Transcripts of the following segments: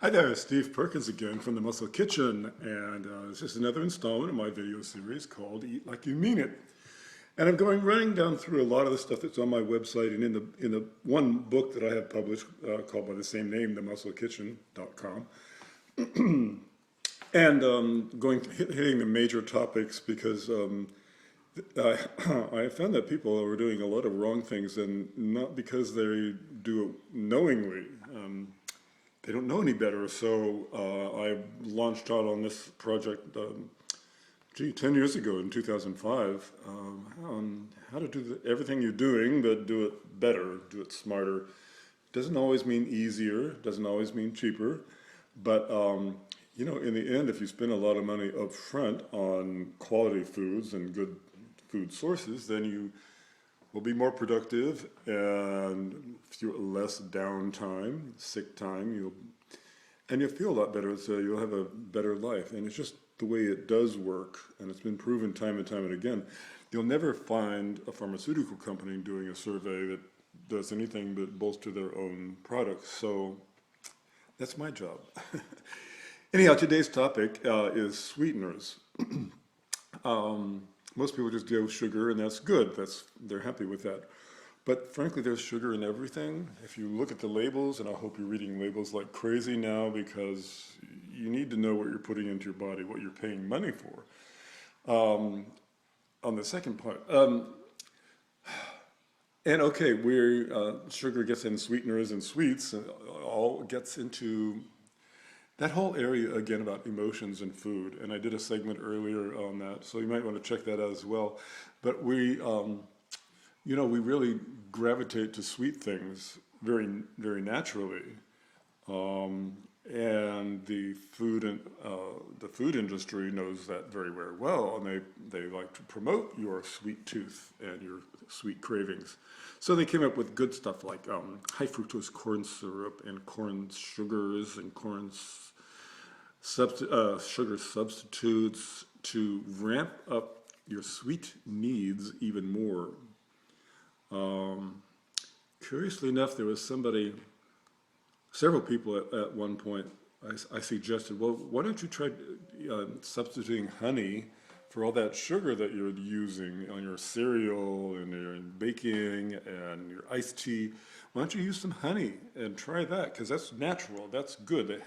Hi there, Steve Perkins again from the Muscle Kitchen, and it's just another installment of my video series called Eat Like You Mean It. And I'm going running down through a lot of the stuff that's on my website and in the one book that I have published called by the same name, themusclekitchen.com, and hitting the major topics because I, I found that people are doing a lot of wrong things, and not because they do it knowingly. They don't know any better, so I launched out on this project, 10 years ago in 2005, on how to do everything you're doing, but do it better, do it smarter. Doesn't always mean easier, doesn't always mean cheaper, but in the end, if you spend a lot of money up front on quality foods and good food sources, then you will be more productive and less downtime, sick time, and you'll feel a lot better, so you'll have a better life. And it's just the way it does work, and it's been proven time and time and again. You'll never find a pharmaceutical company doing a survey that does anything but bolster their own products, so that's my job. Anyhow, today's topic is sweeteners. Most people just do sugar, and that's good. They're happy with that. But frankly, there's sugar in everything. If you look at the labels, and I hope you're reading labels like crazy now, because you need to know what you're putting into your body, what you're paying money for. On the second part, and okay, sugar gets in sweeteners and sweets, and all gets into that whole area again about emotions and food, and I did a segment earlier on that, so you might want to check that out as well. But we really gravitate to sweet things very, very naturally, and the food industry knows that very, very well, and they like to promote your sweet tooth and your sweet cravings. So they came up with good stuff like high fructose corn syrup and corn sugars and sugar substitutes to ramp up your sweet needs even more. Curiously enough, there was several people at one point, I suggested, well, why don't you try substituting honey for all that sugar that you're using on your cereal and your baking and your iced tea? Why don't you use some honey and try that? Because that's natural, that's good.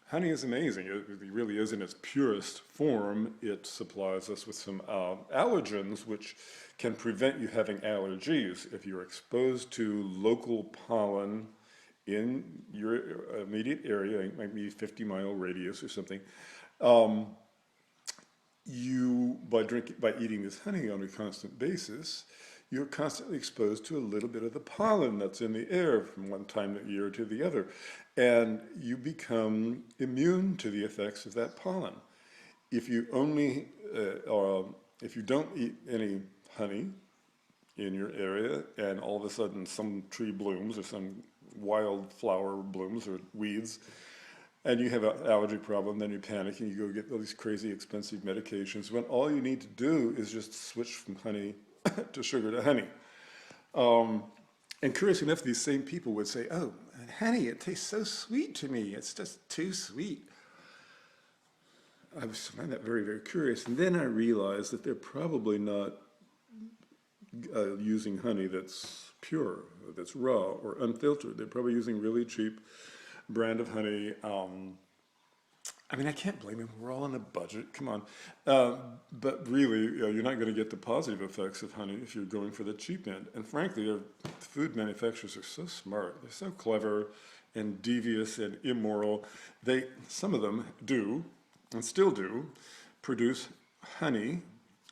Honey is amazing. It really is in its purest form. It supplies us with some allergens, which can prevent you having allergies. If you're exposed to local pollen in your immediate area, it might be 50-mile radius or something, by eating this honey on a constant basis, you're constantly exposed to a little bit of the pollen that's in the air from one time of year to the other, and you become immune to the effects of that pollen. If you if you don't eat any honey in your area, and all of a sudden some tree blooms or some wildflower blooms or weeds, and you have an allergy problem, then you panic and you go get all these crazy expensive medications, when all you need to do is just switch from honey to sugar to honey. And curiously enough, these same people would say, oh, honey, it tastes so sweet to me. It's just too sweet. I find that very, very curious. And then I realized that they're probably not using honey that's pure, that's raw or unfiltered. They're probably using really cheap brand of honey. I can't blame them. We're all on a budget. Come on. But really, you're not going to get the positive effects of honey if you're going for the cheap end. And frankly, food manufacturers are so smart. They're so clever and devious and immoral. Some of them do, and still do, produce honey.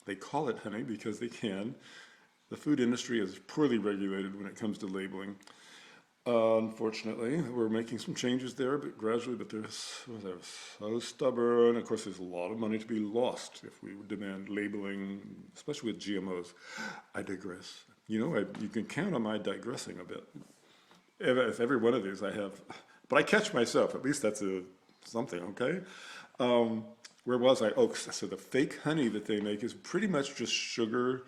They call it honey because they can. The food industry is poorly regulated when it comes to labeling. Unfortunately, we're making some changes there, but gradually, they're so stubborn. Of course, there's a lot of money to be lost if we demand labeling, especially with GMOs. I digress. You can count on my digressing a bit. If every one of these I have, but I catch myself, at least that's something, okay? Where was I? Oh, so the fake honey that they make is pretty much just sugar,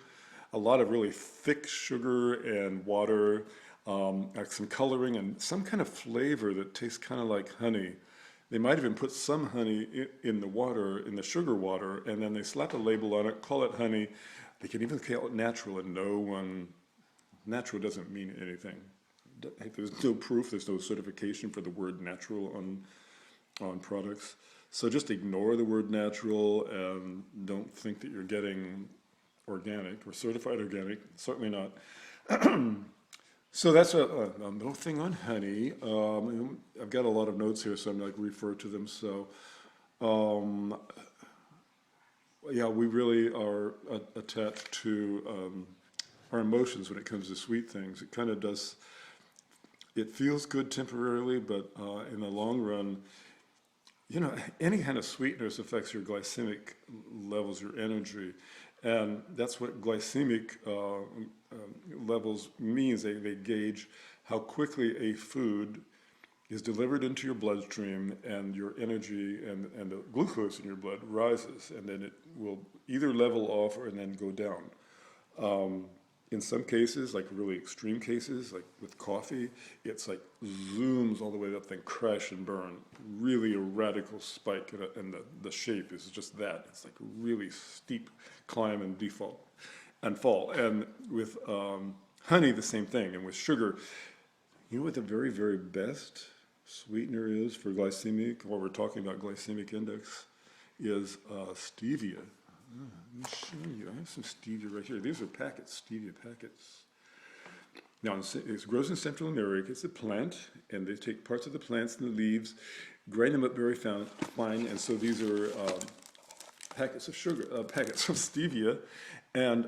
a lot of really thick sugar and water, like some coloring and some kind of flavor that tastes kind of like honey. They might even put some honey in the water, in the sugar water, and then they slap a label on it, call it honey. They can even call it natural, and natural doesn't mean anything. There's no proof, there's no certification for the word natural on products. So just ignore the word natural and don't think that you're getting organic or certified organic, certainly not. So that's a little thing on honey. I've got a lot of notes here, so I'm like refer to them. So um, yeah, we really are attached to our emotions when it comes to sweet things. It kind of does, it feels good temporarily, but in the long run, any kind of sweeteners affects your glycemic levels, your energy. And that's what glycemic levels means. They gauge how quickly a food is delivered into your bloodstream, and your energy and the glucose in your blood rises, and then it will either level off or and then go down. In some cases, like really extreme cases, like with coffee, it's like zooms all the way up, then crash and burn. Really a radical spike, and the shape is just that. It's like a really steep climb and default and fall. And with honey, the same thing. And with sugar, you know what the very, very best sweetener is for glycemic, while we're talking about glycemic index, is stevia. Let me show you. I have some stevia right here. These are packets, stevia packets. Now, it grows in Central America. It's a plant, and they take parts of the plants and the leaves, grind them up very fine, and so these are packets of sugar, packets of stevia, and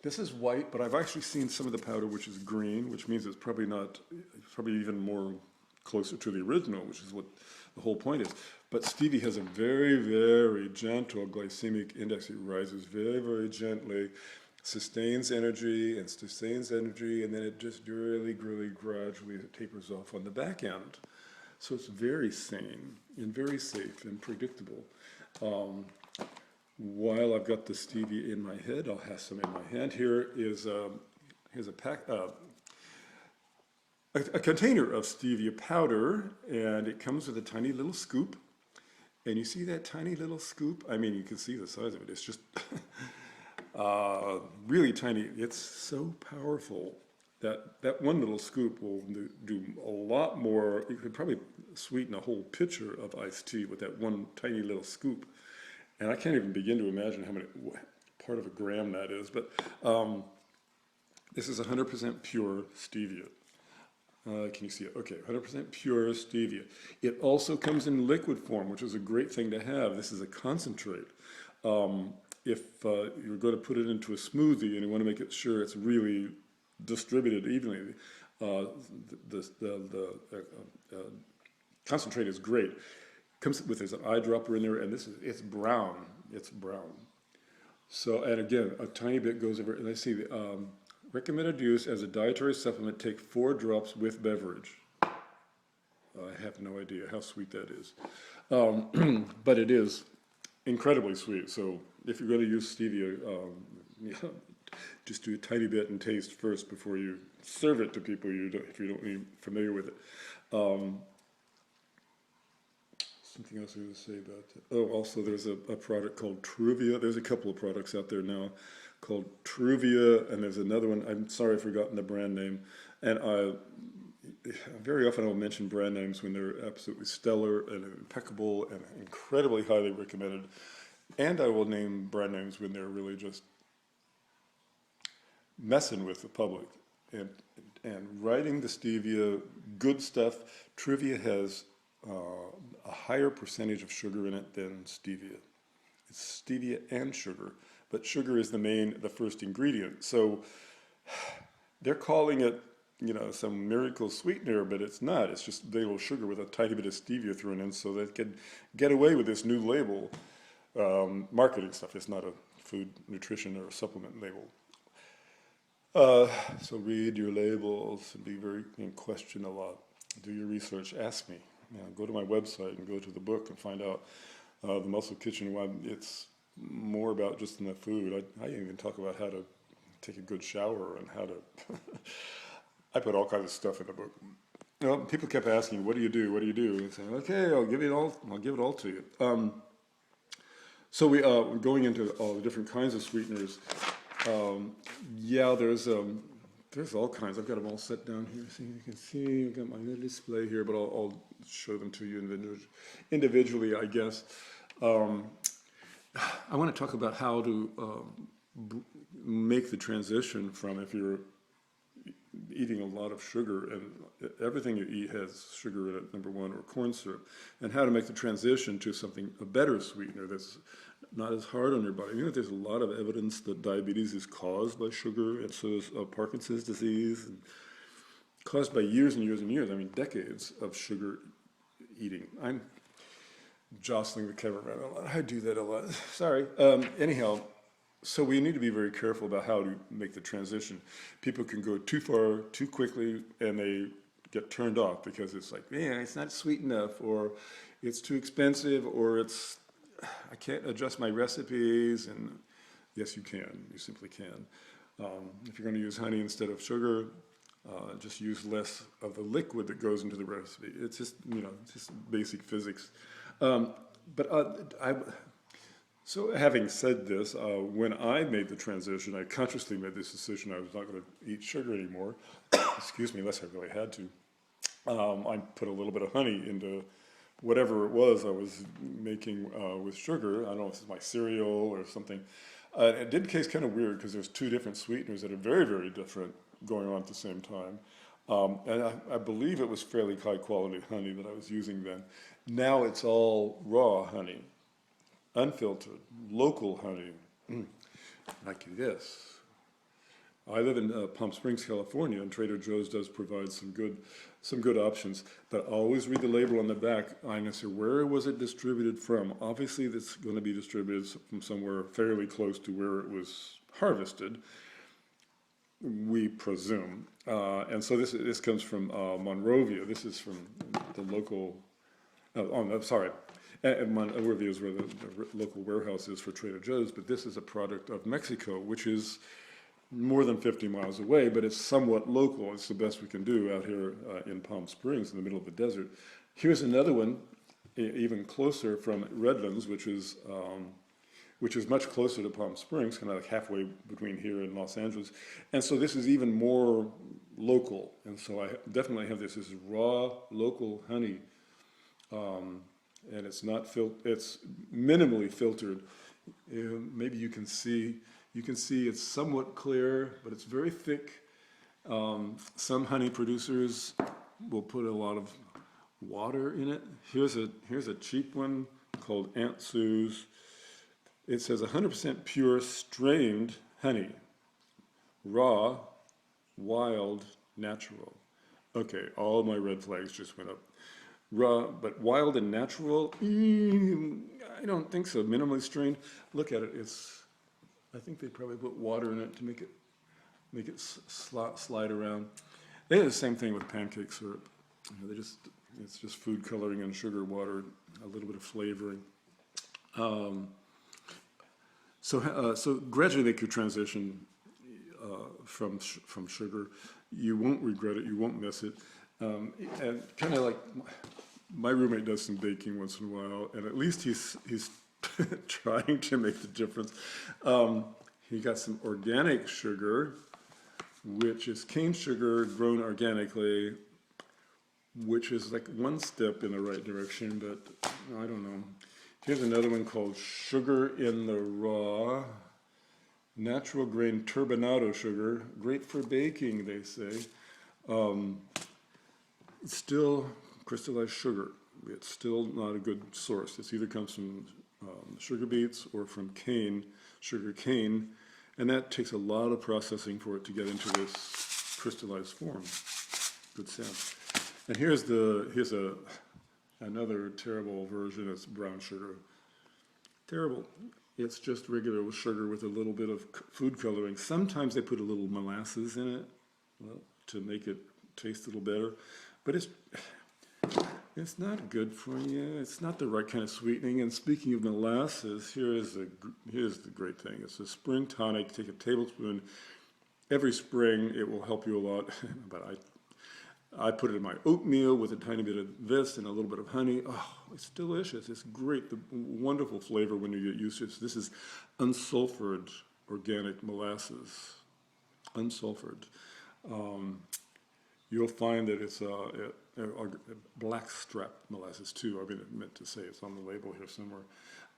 this is white, but I've actually seen some of the powder which is green, which means it's probably not, probably even more closer to the original, which is what the whole point is. But stevia has a very, very gentle glycemic index. It rises very, very gently, sustains energy, and then it just really, really gradually tapers off on the back end. So it's very sane and very safe and predictable. While I've got the stevia in my head, I'll have some in my hand. Here's a container of stevia powder, and it comes with a tiny little scoop. And you see that tiny little scoop? I mean, you can see the size of it. It's just really tiny. It's so powerful that one little scoop will do a lot more. You could probably sweeten a whole pitcher of iced tea with that one tiny little scoop. And I can't even begin to imagine how many part of a gram that is. But this is 100% pure stevia. Can you see it? Okay, 100% pure stevia. It also comes in liquid form, which is a great thing to have. This is a concentrate. If you're going to put it into a smoothie and you want to make it sure it's really distributed evenly, the concentrate is great. Comes with there's an eyedropper in there, and it's brown. It's brown. So, and again, a tiny bit goes over. And I see the recommended use as a dietary supplement. Take 4 drops with beverage. I have no idea how sweet that is, but it is incredibly sweet. So, if you're going to use stevia, just do a tiny bit and taste first before you serve it to people if you don't be familiar with it. Something else I was going to say about that. Oh, also there's a product called Truvia. There's a couple of products out there now called Truvia, and there's another one. I'm sorry I've forgotten the brand name. And very often I'll mention brand names when they're absolutely stellar and impeccable and incredibly highly recommended. And I will name brand names when they're really just messing with the public. And writing the stevia, good stuff. Truvia has a higher percentage of sugar in it than stevia. It's stevia and sugar, but sugar is the first ingredient. So they're calling it, some miracle sweetener, but it's not. It's just little sugar with a tiny bit of stevia thrown in, so they can get away with this new label, marketing stuff. It's not a food, nutrition, or a supplement label. So read your labels and be very question a lot. Do your research. Ask me. Go to my website and go to the book and find out. The Muscle Kitchen web, it's more about just in the food. I even talk about how to take a good shower and how to I put all kinds of stuff in the book. You know, people kept asking, "What do you do? What do you do?" And saying, "Okay, I'll give it all. I'll give it all to you." So we're going into all the different kinds of sweeteners. Yeah, there's all kinds. I've got them all set down here. So you can see, I've got my little display here, but I'll show them to you individually, I guess. I want to talk about how to make the transition from, if you're eating a lot of sugar, and everything you eat has sugar in it, number one, or corn syrup, and how to make the transition to a better sweetener that's not as hard on your body. You know, there's a lot of evidence that diabetes is caused by sugar, and so is Parkinson's disease, and caused by years and years and years, I mean decades of sugar eating. I'm jostling the cameraman a lot. I do that a lot. Sorry. Anyhow, so we need to be very careful about how to make the transition. People can go too far too quickly, and they get turned off because it's like, man, it's not sweet enough, or it's too expensive, or I can't adjust my recipes. And yes, you can. You simply can. If you're going to use honey instead of sugar, just use less of the liquid that goes into the recipe. It's just, just basic physics. So having said this, when I made the transition, I consciously made this decision I was not going to eat sugar anymore, excuse me, unless I really had to. I put a little bit of honey into whatever it was I was making with sugar. I don't know if it's my cereal or something. It did taste kind of weird because there's two different sweeteners that are very, very different going on at the same time. And I believe it was fairly high quality honey that I was using then. Now it's all raw honey, unfiltered, local honey, like this. I live in Palm Springs, California, and Trader Joe's does provide some good options. But always read the label on the back. I'm going to say, where was it distributed from? Obviously, it's going to be distributed from somewhere fairly close to where it was harvested, we presume. And so this comes from Monrovia. This is from the local. And Monrovia is where the local warehouse is for Trader Joe's, but this is a product of Mexico, which is more than 50 miles away, but it's somewhat local. It's the best we can do out here in Palm Springs in the middle of the desert. Here's another one, even closer, from Redlands, which is much closer to Palm Springs, kind of like halfway between here and Los Angeles. And so this is even more local. And so I definitely have this. This is raw, local honey. And it's not it's minimally filtered. Maybe you can see it's somewhat clear, but it's very thick. Some honey producers will put a lot of water in it. Here's a cheap one called Aunt Sue's. It says 100% pure strained honey, raw, wild, natural. Okay, all my red flags just went up. Raw, but wild and natural, I don't think so. Minimally strained. Look at it. I think they probably put water in it to make it slide around. They do the same thing with pancake syrup. It's just food coloring and sugar, water, a little bit of flavoring. So gradually make your transition from sugar. You won't regret it. You won't miss it. And kind of like my roommate does some baking once in a while, and at least he's trying to make the difference. He got some organic sugar, which is cane sugar grown organically, which is like one step in the right direction, but I don't know. Here's another one called Sugar in the Raw. Natural grain turbinado sugar, great for baking, they say. It's still crystallized sugar. It's still not a good source. It either comes from sugar beets or from sugar cane, and that takes a lot of processing for it to get into this crystallized form. Good sound. And here's another terrible version. It's brown sugar. Terrible. It's just regular sugar with a little bit of food coloring. Sometimes they put a little molasses in it to make it taste a little better. But it's not good for you. It's not the right kind of sweetening. And speaking of molasses, here's the great thing. It's a spring tonic. Take a tablespoon every spring it will help you a lot. But I put it in my oatmeal with a tiny bit of this and a little bit of honey. Oh, it's delicious. It's great. The wonderful flavor when you get used to it. This is unsulfured organic molasses. Unsulfured. You'll find that it's a blackstrap molasses too. I meant to say it's on the label here somewhere.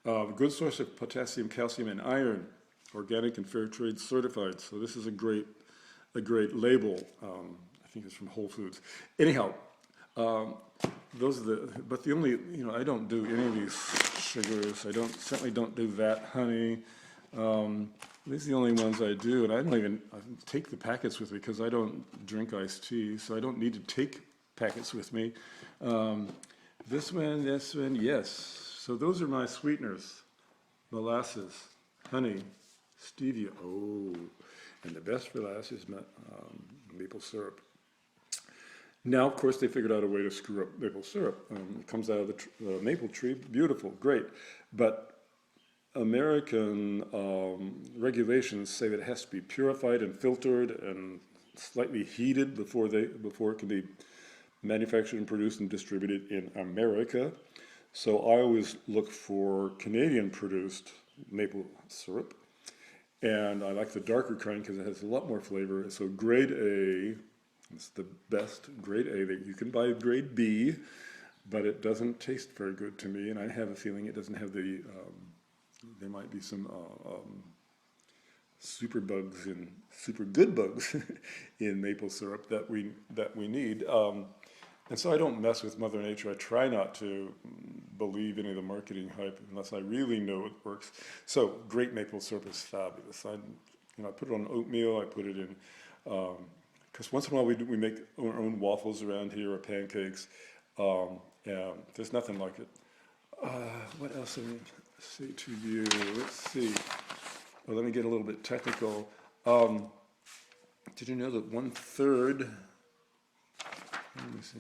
A good source of potassium, calcium, and iron. Organic and fair trade certified. So this is a great label. I think it's from Whole Foods. Anyhow, those are but the only, I don't do any of these sugars. Certainly don't do that honey. These are the only ones I do, and I take the packets with me because I don't drink iced tea, so I don't need to take packets with me. This one, yes. So those are my sweeteners: molasses, honey, stevia. Oh, and the best for last is maple syrup. Now, of course, they figured out a way to screw up maple syrup. It comes out of the maple tree, beautiful, great. But American regulations say that it has to be purified and filtered and slightly heated before it can be manufactured and produced and distributed in America. So I always look for Canadian-produced maple syrup. And I like the darker kind because it has a lot more flavor. So grade A, it's the best grade A. That you can buy grade B, but it doesn't taste very good to me. And I have a feeling it doesn't have the, there might be some super bugs and super good bugs in maple syrup that we need. And so I don't mess with Mother Nature. I try not to believe any of the marketing hype unless I really know it works. So great maple syrup is fabulous. I put it on oatmeal. I put it in, because once in a while we make our own waffles around here or pancakes. And there's nothing like it. What else am I say to you? Let's see. Well, let me get a little bit technical. Did you know that 1/3? Let me see.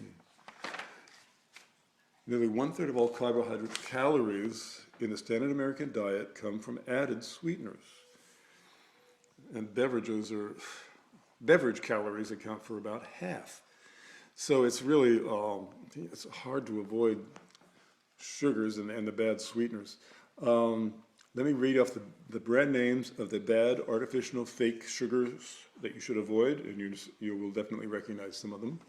Nearly 1/3 of all carbohydrate calories in the standard American diet come from added sweeteners. And beverage calories account for about half. So it's really, it's hard to avoid sugars and the bad sweeteners. Let me read off the brand names of the bad artificial fake sugars that you should avoid, and you will definitely recognize some of them.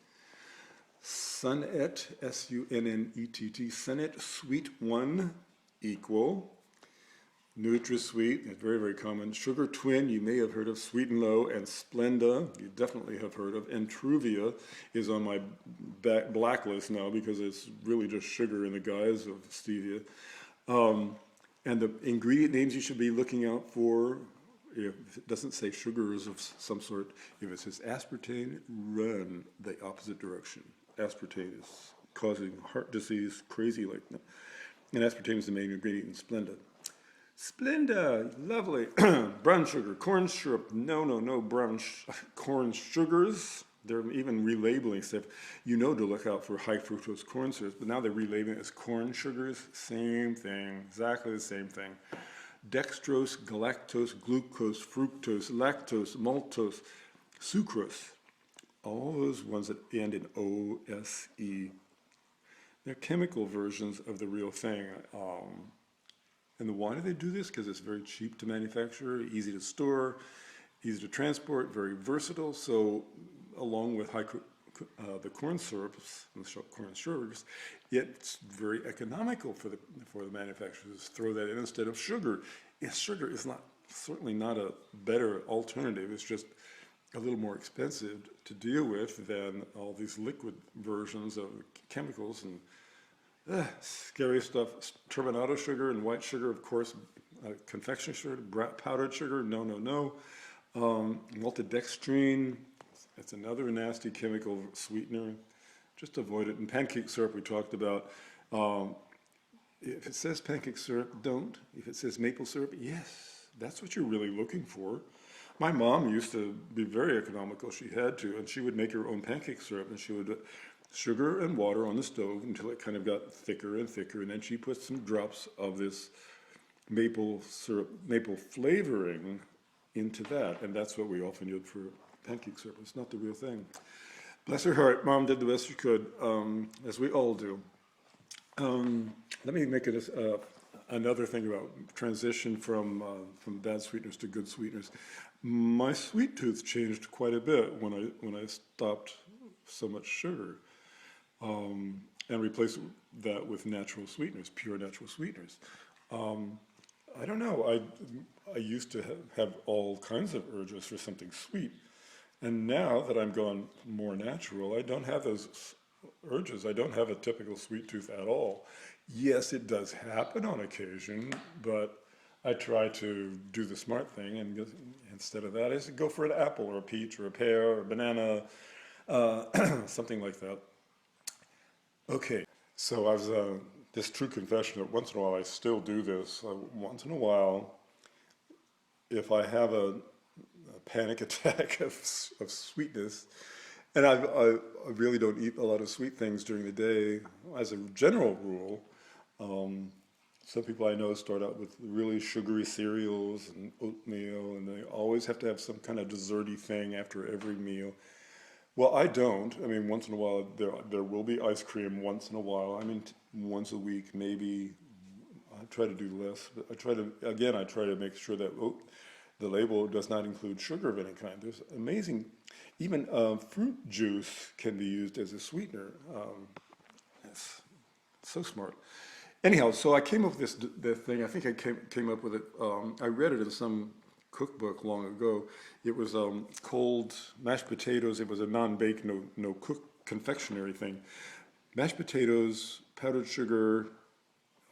Sunnet, S-U-N-N-E-T-T, Sunnet Sweet 1 Equal. NutraSweet, very, very common. Sugar Twin, you may have heard of. Sweet and Low, and Splenda, you definitely have heard of. And Truvia is on my blacklist now because it's really just sugar in the guise of stevia. And the ingredient names you should be looking out for, if it doesn't say sugars of some sort, if it says aspartame, run the opposite direction. Aspartame is causing heart disease, crazy like that. And aspartame is the main ingredient in Splenda. Splenda, lovely. Brown sugar, corn syrup, no, brown corn sugars. They're even relabeling stuff. You know to look out for high fructose corn syrup, but now they're relabeling it as corn sugars. Same thing, exactly the same thing. Dextrose, galactose, glucose, fructose, lactose, maltose, sucrose. All those ones that end in O-S-E. They're chemical versions of the real thing. And why do they do this? Because it's very cheap to manufacture, easy to store, easy to transport, very versatile. So along with the corn syrups, and corn sugars, it's very economical for the manufacturers to throw that in instead of sugar. Sugar is certainly not a better alternative. It's just a little more expensive to deal with than all these liquid versions of chemicals and scary stuff. Turbinado sugar and white sugar, of course, confection sugar, powdered sugar, no. Maltodextrine, that's another nasty chemical sweetener. Just avoid it. And pancake syrup we talked about. If it says pancake syrup, don't. If it says maple syrup, yes. That's what you're really looking for. My mom used to be very economical. She had to, and she would make her own pancake syrup, and she would sugar and water on the stove until it kind of got thicker and thicker, and then she put some drops of this maple syrup, maple flavoring into that, and that's what we often use for pancake syrup. It's not the real thing. Bless her heart, Mom did the best she could, as we all do. Let me make it another thing about transition from bad sweeteners to good sweeteners. My sweet tooth changed quite a bit when I stopped so much sugar, and replaced that with natural sweeteners, pure natural sweeteners. I don't know. I used to have all kinds of urges for something sweet, and now that I'm gone more natural, I don't have those urges. I don't have a typical sweet tooth at all. Yes, it does happen on occasion, but I try to do the smart thing, and instead of that, I just go for an apple or a peach or a pear or a banana, something like that. Okay, so I was this true confession that once in a while I still do this. Once in a while, if I have a panic attack of sweetness, and I really don't eat a lot of sweet things during the day, as a general rule. Some people I know start out with really sugary cereals and oatmeal, and they always have to have some kind of desserty thing after every meal. Well, I don't. I mean, once in a while, there will be ice cream once in a while. I mean, once a week, maybe. I try to do less, but I try to make sure that the label does not include sugar of any kind. There's amazing, even fruit juice can be used as a sweetener. It's so smart. Anyhow, so I came up with this thing. I think I came up with it. I read it in some cookbook long ago. It was cold mashed potatoes. It was a non-bake, no cook confectionery thing. Mashed potatoes, powdered sugar.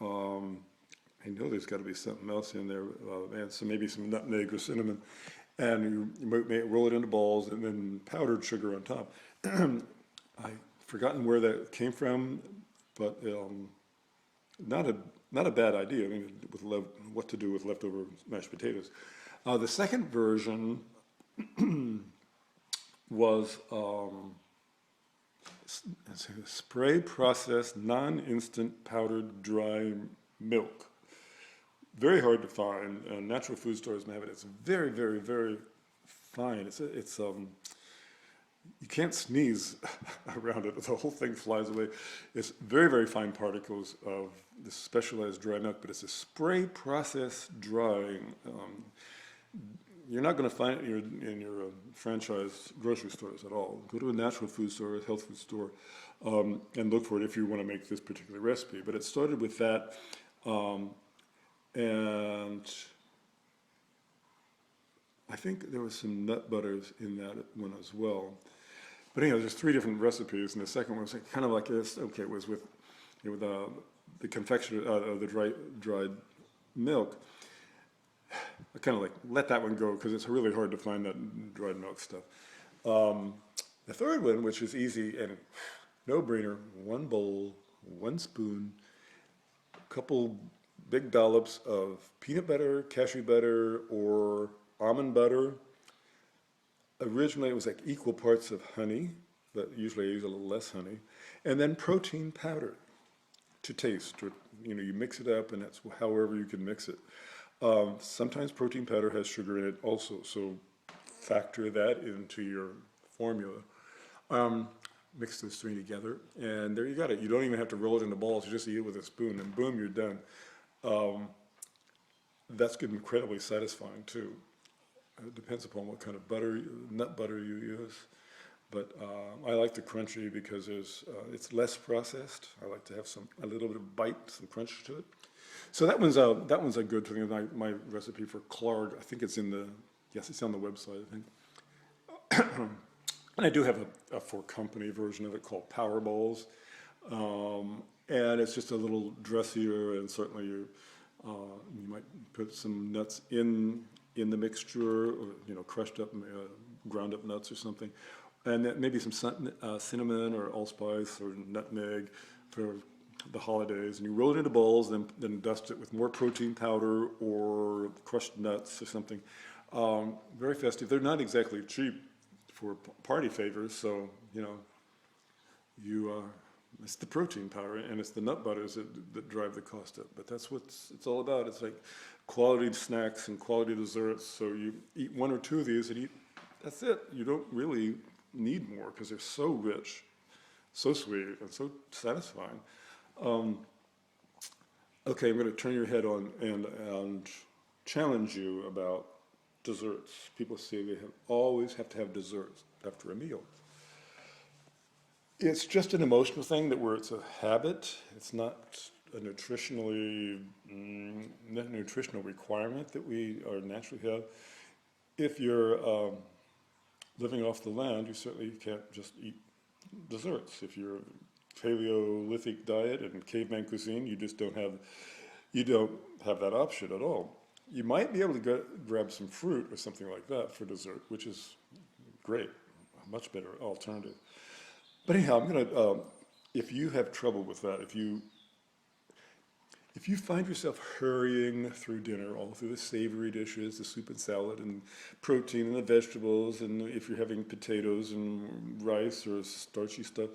I know there's got to be something else in there, and so maybe some nutmeg or cinnamon. And you might roll it into balls, and then powdered sugar on top. I've forgotten where that came from, but not a bad idea. I mean, what to do with leftover mashed potatoes. The second version was spray processed non-instant powdered dry milk. Very hard to find. Natural food stores may have it. It's very, very, very fine. It's you can't sneeze around it. The whole thing flies away. It's very, very fine particles of this specialized dry milk, but it's a spray process drying. You're not going to find it in your franchise grocery stores at all. Go to a natural food store, a health food store, and look for it if you want to make this particular recipe. But it started with that, and I think there was some nut butters in that one as well. But anyhow, there's 3 different recipes, and the second one was kind of like this. Okay, it was with the confection of the dried milk. I kind of like let that one go because it's really hard to find that dried milk stuff. The third one, which is easy and no-brainer, 1 bowl, 1 spoon, a couple big dollops of peanut butter, cashew butter, or almond butter. Originally, it was like equal parts of honey, but usually I use a little less honey, and then protein powder to taste. Or, you mix it up, and that's however you can mix it. Sometimes protein powder has sugar in it also, so factor that into your formula. Mix those 3 together, and there you got it. You don't even have to roll it into balls. You just eat it with a spoon, and boom, you're done. That's incredibly satisfying too. It depends upon what kind of nut butter you use. But I like the crunchy because it's less processed. I like to have a little bit of bite, some crunch to it. So that one's a good thing. My recipe for Clark, I think it's on the website, I think. And I do have a for-company version of it called Power Balls. And it's just a little dressier, and certainly you might put some nuts in the mixture, or crushed up, ground up nuts or something, and then maybe some cinnamon or allspice or nutmeg for the holidays. And you roll it into balls, then dust it with more protein powder or crushed nuts or something. Very festive. They're not exactly cheap for party favors, so you It's the protein power, and it's the nut butters that drive the cost up. But that's what it's all about. It's like quality snacks and quality desserts. So you eat one or two of these and that's it. You don't really need more because they're so rich, so sweet, and so satisfying. Um, okay, I'm going to turn your head on and challenge you about desserts. People say they always have to have desserts after a meal. It's just an emotional thing where it's a habit. It's not a nutritional requirement that we are naturally have. If you're living off the land, you certainly can't just eat desserts. If you're Paleolithic diet and caveman cuisine, you don't have that option at all. You might be able to grab some fruit or something like that for dessert, which is great, a much better alternative. But anyhow, I'm going to, if you have trouble with that, if you find yourself hurrying through dinner, all through the savory dishes, the soup and salad and protein and the vegetables, and if you're having potatoes and rice or starchy stuff,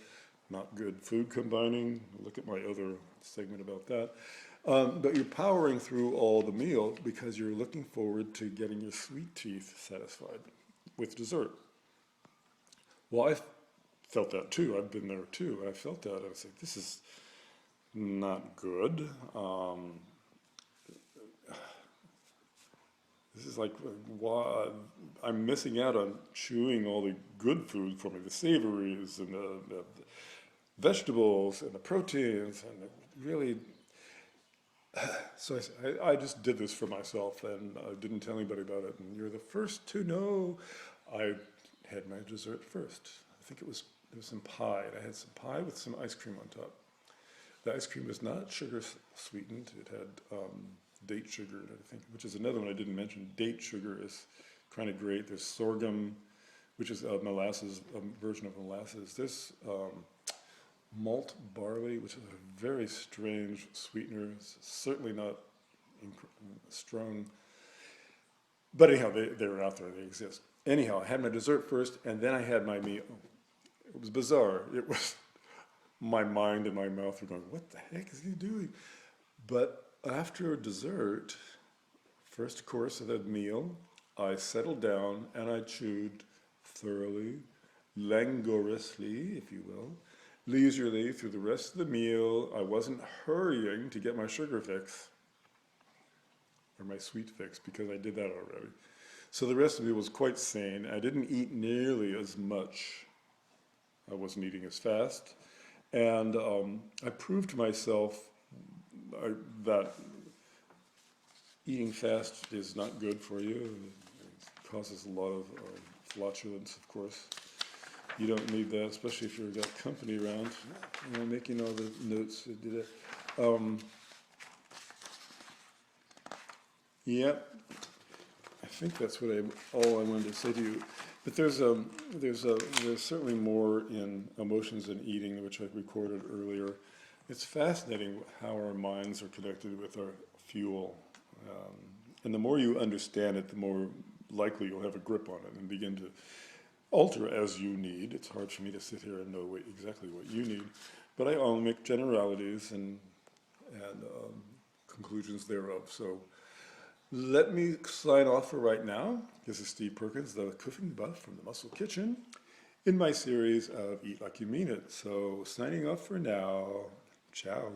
not good food combining. Look at my other segment about that. But you're powering through all the meal because you're looking forward to getting your sweet teeth satisfied with dessert. Well, I felt that too. I've been there too. I felt that. I was like, this is not good. This is like, why I'm missing out on chewing all the good food for me, the savories and the vegetables and the proteins, and really. So I just did this for myself, and I didn't tell anybody about it. And you're the first to know. I had my dessert first. I think there was some pie. I had some pie with some ice cream on top. The ice cream was not sugar sweetened. It had date sugar in it, I think, which is another one I didn't mention. Date sugar is kind of great. There's sorghum, which is molasses, a version of molasses. There's malt barley, which is a very strange sweetener. It's certainly not strong. But anyhow, they're out there. They exist. Anyhow, I had my dessert first, and then I had my meal. It was bizarre. It was my mind and my mouth were going, what the heck is he doing? But after dessert, first course of the meal, I settled down and I chewed thoroughly, languorously, if you will, leisurely through the rest of the meal. I wasn't hurrying to get my sugar fix, or my sweet fix, because I did that already. So the rest of it was quite sane. I didn't eat nearly as much. I wasn't eating as fast. And I proved to myself that eating fast is not good for you. It causes a lot of flatulence, of course. You don't need that, especially if you've got company around. I'm making all the notes that did it. Yep. I think that's all I wanted to say to you. But there's certainly more in emotions and eating, which I recorded earlier. It's fascinating how our minds are connected with our fuel. And the more you understand it, the more likely you'll have a grip on it and begin to alter as you need. It's hard for me to sit here and know exactly what you need. But I'll make generalities and conclusions thereof. So let me sign off for right now. This is Steve Perkins, the cooking buff from the Muscle Kitchen, in my series of Eat Like You Mean It. So signing off for now. Ciao.